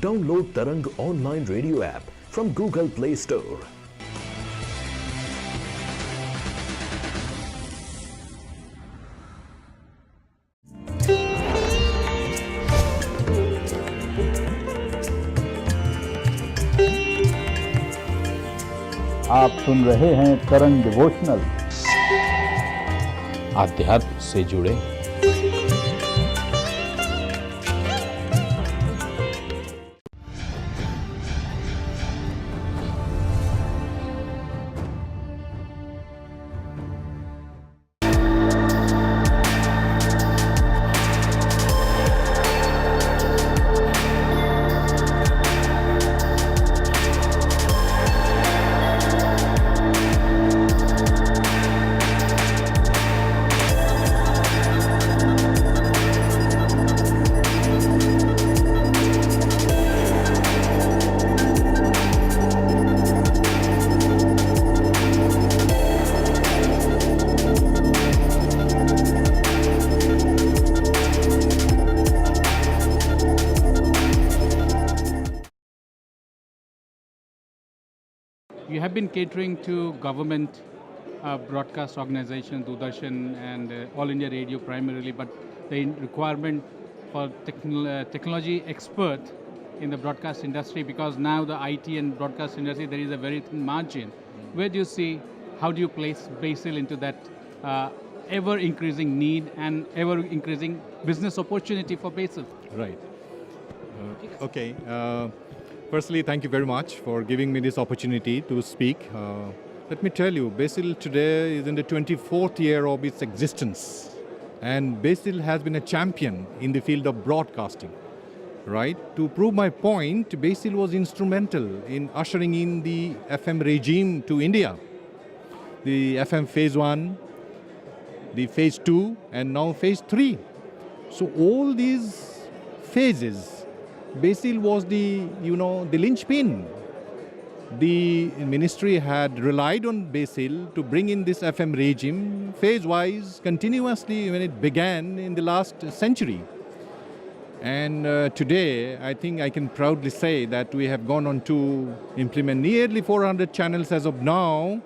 Download Tarang online radio app from Google Play Store. आप सुन रहे हैं तरंग डिवोशनल, आध्यात्म से जुड़े। You have been catering to government broadcast organizations, Doordarshan and All India Radio primarily, but the requirement for technology expert in the broadcast industry, because now the IT and broadcast industry, there is a very thin margin. Where do you see, how do you place BECIL into that ever-increasing need and ever-increasing business opportunity for BECIL? Right. Okay. Firstly, thank you very much for giving me this opportunity to speak. Let me tell you, BECIL today is in the 24th year of its existence. And BECIL has been a champion in the field of broadcasting. Right? To prove my point, BECIL was instrumental in ushering in the FM regime to India. The FM phase 1, the phase 2, and now phase 3. So all these phases, BECIL was the linchpin. The ministry had relied on BECIL to bring in this FM regime phase-wise, continuously when it began in the last century. And today, I think I can proudly say that we have gone on to implement nearly 400 channels as of now,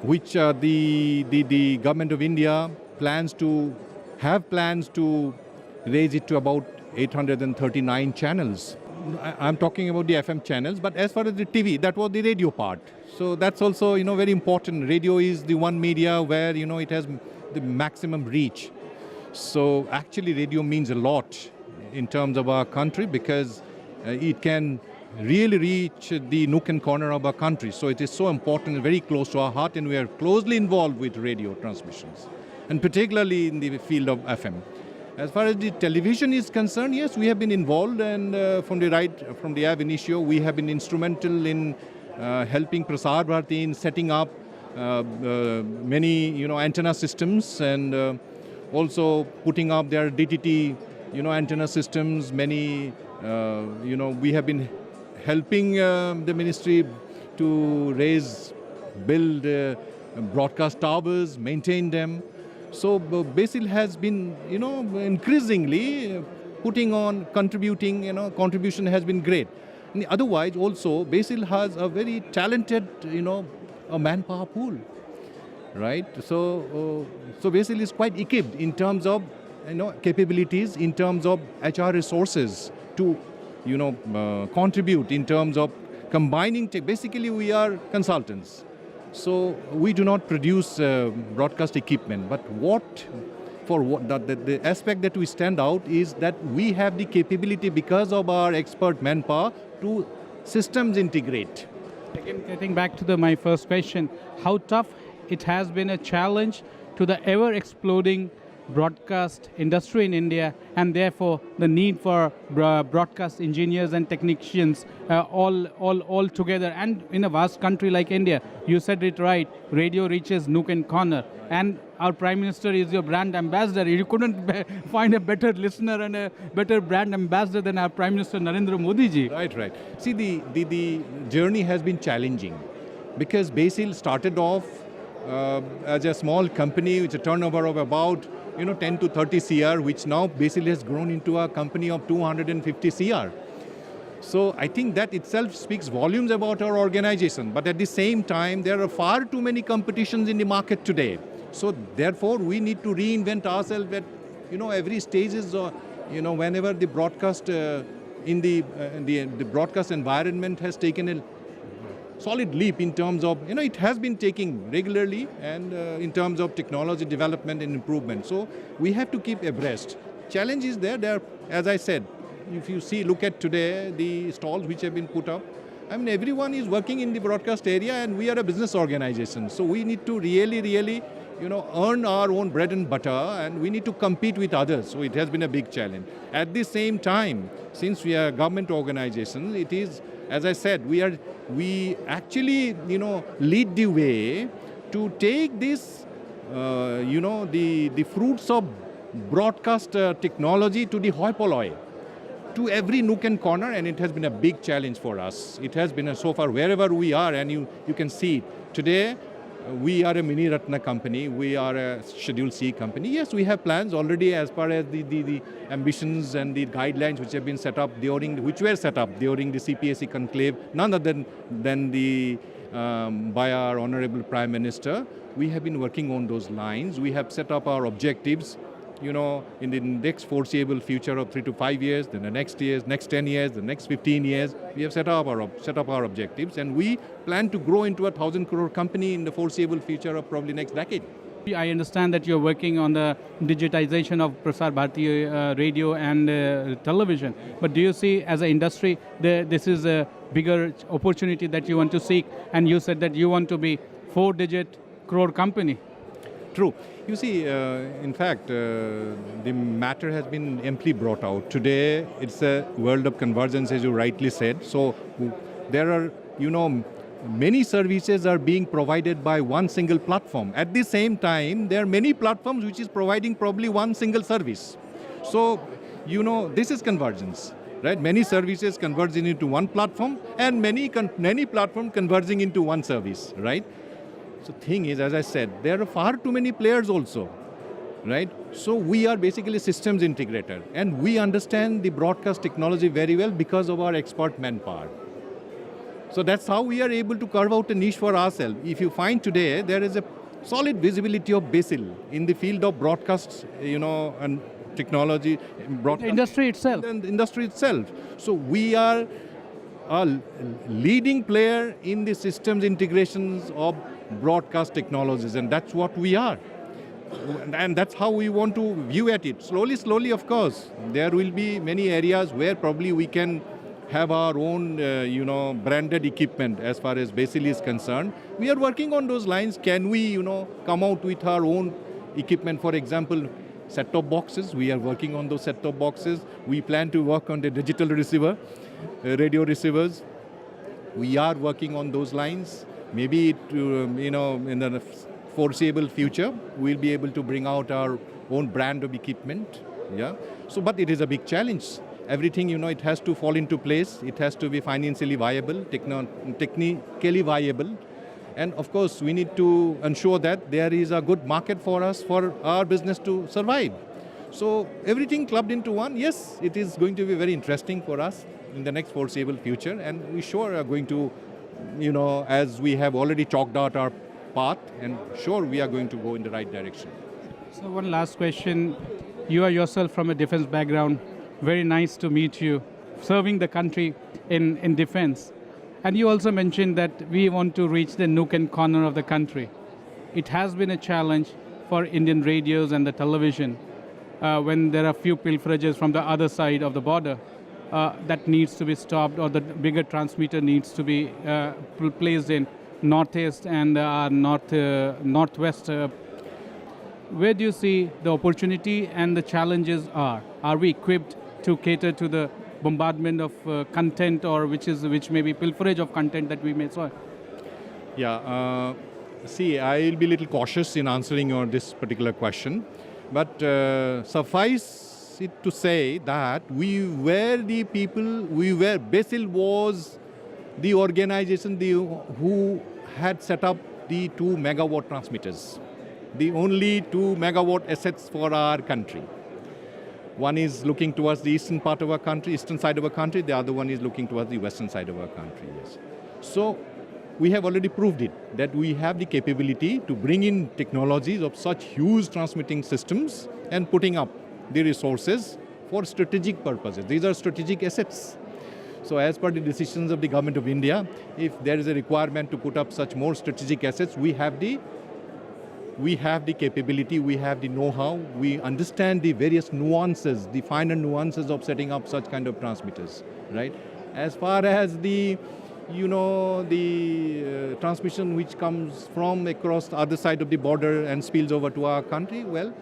which the government of India plans to raise it to about 839 channels. I'm talking about the FM channels, but as far as the TV, that was the radio part. So that's also, very important. Radio is the one media where, it has the maximum reach. So actually radio means a lot in terms of our country, because it can really reach the nook and corner of our country. So it is so important and very close to our heart, and we are closely involved with radio transmissions, and particularly in the field of FM. As far as the television is concerned, yes, we have been involved, and from the ab initio, we have been instrumental in helping Prasar Bharati in setting up many, antenna systems, and also putting up their DTT, antenna systems. Many, we have been helping the ministry to build broadcast towers, maintain them. So BECIL has been, increasingly putting on, contributing, contribution has been great. And otherwise also, BECIL has a very talented, a manpower pool, right? So BECIL is quite equipped in terms of, capabilities, in terms of HR resources to, contribute in terms of combining, basically we are consultants. So we do not produce broadcast equipment, but the aspect that we stand out is that we have the capability, because of our expert manpower, to systems integrate. Again, getting back to my first question, how tough it has been a challenge to the ever-exploding broadcast industry in India, and therefore the need for broadcast engineers and technicians all together, and in a vast country like India. You said it right, radio reaches nook and corner, and our Prime Minister is your brand ambassador. You couldn't find a better listener and a better brand ambassador than our Prime Minister Narendra Modi ji. Right. See, the journey has been challenging, because BECIL started off as a small company with a turnover of about 10 to 30 CR, which now basically has grown into a company of 250 CR. So I think that itself speaks volumes about our organization. But at the same time, there are far too many competitions in the market today. So therefore, we need to reinvent ourselves at every stages. Whenever the broadcast in the broadcast environment has taken a solid leap in terms of it has been taking regularly and in terms of technology development and improvement. So we have to keep abreast. Challenge is there. As I said. If you look at today, the stalls which have been put up, I mean, everyone is working in the broadcast area and we are a business organization. So we need to really, earn our own bread and butter and we need to compete with others. So it has been a big challenge. At the same time, since we are a government organization, it is, as I said, we actually, lead the way to take this, the fruits of broadcast technology to the hoi polloi, to every nook and corner, and it has been a big challenge for us. It has been so far wherever we are, and you can see it. Today, we are a mini Ratna company, we are a Schedule C company. Yes, we have plans already as far as the ambitions and the guidelines which have been set up which were set up during the CPSC conclave, none other than by our Honorable Prime Minister. We have been working on those lines. We have set up our objectives, in the next foreseeable future of 3 to 5 years, then the next years, next 10 years, the next 15 years, we have set up our objectives, and we plan to grow into a 1,000 crore company in the foreseeable future of probably next decade. I understand that you're working on the digitization of Prasar Bharati radio and television, but do you see as an industry this is a bigger opportunity that you want to seek, and you said that you want to be 4-digit crore company? True. You see, in fact, the matter has been amply brought out. Today, it's a world of convergence, as you rightly said. So there are, many services are being provided by one single platform. At the same time, there are many platforms which is providing probably one single service. So, this is convergence, right? Many services converging into one platform and many platforms converging into one service, right? So thing is, as I said, there are far too many players also, right? So we are basically systems integrator and we understand the broadcast technology very well because of our expert manpower. So that's how we are able to carve out a niche for ourselves. If you find today, there is a solid visibility of BECIL in the field of broadcast, and technology. The industry itself. The industry itself. So we are a leading player in the systems integrations of broadcast technologies, and that's what we are. And that's how we want to view at it. Slowly, of course, there will be many areas where probably we can have our own, branded equipment as far as BECIL is concerned. We are working on those lines. Can we, come out with our own equipment? For example, set-top boxes. We are working on those set-top boxes. We plan to work on the digital receiver, radio receivers. We are working on those lines. Maybe, in the foreseeable future, we'll be able to bring out our own brand of equipment. Yeah. So, but it is a big challenge. Everything, it has to fall into place. It has to be financially viable, technically viable. And of course, we need to ensure that there is a good market for us, for our business to survive. So everything clubbed into one, yes, it is going to be very interesting for us in the next foreseeable future. And we sure are going to, as we have already chalked out our path, and sure we are going to go in the right direction. So one last question. You are yourself from a defense background. Very nice to meet you, serving the country in defense. And you also mentioned that we want to reach the nook and corner of the country. It has been a challenge for Indian radios and the television when there are few pilferages from the other side of the border that needs to be stopped, or the bigger transmitter needs to be placed in northeast and northwest. Where do you see the opportunity and the challenges are? Are we equipped to cater to the bombardment of content, or which may be pilferage of content that we may saw? Yeah, see, I'll be a little cautious in answering on this particular question, but suffice it to say that BECIL was the organization who had set up the 2 megawatt transmitters. the only 2 megawatt assets for our country. One is looking towards the eastern part of our country, eastern side of our country. The other one is looking towards the western side of our country. Yes. So we have already proved it, that we have the capability to bring in technologies of such huge transmitting systems and putting up the resources for strategic purposes. These are strategic assets. So as per the decisions of the Government of India, if there is a requirement to put up such more strategic assets, we have the capability, we have the know-how, we understand the various nuances, the finer nuances of setting up such kind of transmitters, right? As far as the, transmission which comes from across the other side of the border and spills over to our country, well,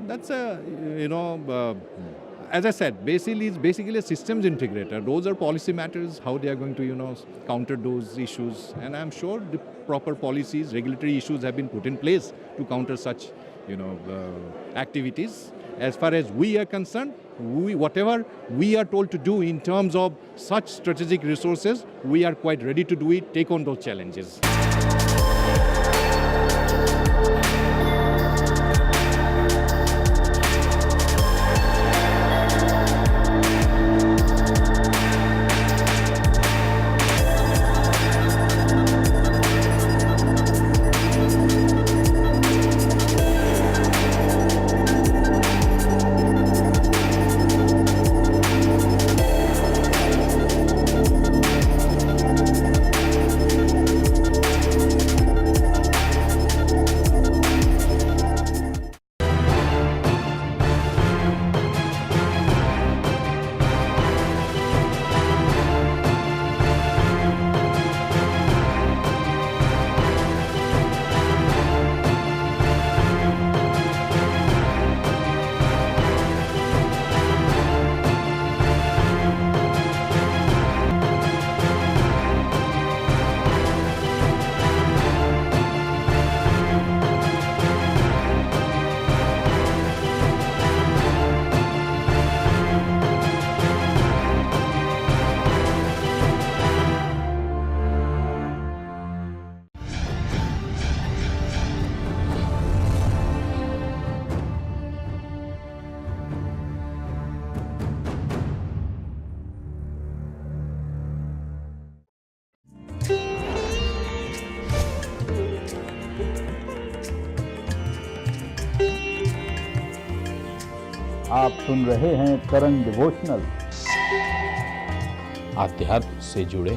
that's as I said, BECIL is basically a systems integrator. Those are policy matters, how they are going to, counter those issues. And I'm sure the proper policies, regulatory issues have been put in place to counter such, activities. As far as we are concerned, whatever we are told to do in terms of such strategic resources, we are quite ready to do it, take on those challenges. आप सुन रहे हैं तरंग devotional. अध्यात्म से जुड़े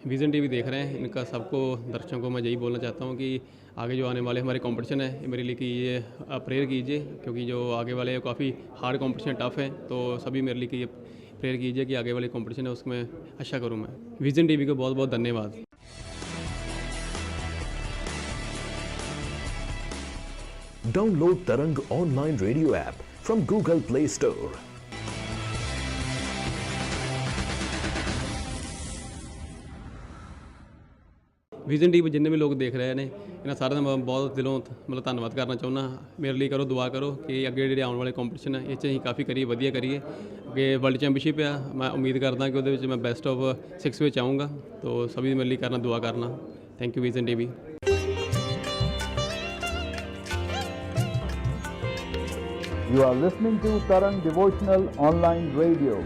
vision TV देख रहे हैं, इनका सबको दर्शकों को मैं यही बोलना चाहता हूँ कि आगे जो आने वाले हमारे कंपटीशन है, मेरे लिए कि ये प्रेयर कीजिए, क्योंकि जो आगे वाले काफ़ी हार्ड कंपटीशन टफ है, तो सभी मेरे लिए कि ये प्रेयर कीजिए कि आगे वाले कंपटीशन है उसमें अच्छा करूँ मैं। विज़न टीवी को बहुत बहुत धन्यवाद। Download Tarang online radio app from Google Play Store. Vision TV ਜਿੰਨੇ ਵੀ ਲੋਕ ਦੇਖ ਰਹੇ ਨੇ, ਇਹਨਾਂ ਸਾਰਿਆਂ ਦਾ ਮੈਂ ਬਹੁਤ ਦਿਲੋਂ ਧੰਨਵਾਦ ਕਰਨਾ ਚਾਹੁੰਦਾ। ਮੇਰੇ ਲਈ ਕਰੋ ਦੁਆ ਕਰੋ ਕਿ ਅੱਗੇ ਜਿਹੜੇ ਆਉਣ ਵਾਲੇ ਕੰਪੀਟੀਸ਼ਨ ਹੈ ਇਹ 'ਚ ਅਸੀਂ ਕਾਫੀ ਕਰੀਏ, ਵਧੀਆ ਕਰੀਏ। ਅੱਗੇ ਵਰਲਡ ਚੈਂਪੀਅਨਸ਼ਿਪ ਆ, ਮੈਂ ਉਮੀਦ ਕਰਦਾ ਕਿ ਉਹਦੇ ਵਿੱਚ ਮੈਂ ਬੈਸਟ ਆਫ 6 ਵਿੱਚ ਆਊਂਗਾ। तो सभी मेरे लिए करना, दुआ करना। Thank you vision TV. You are listening to Tarang Devotional Online Radio.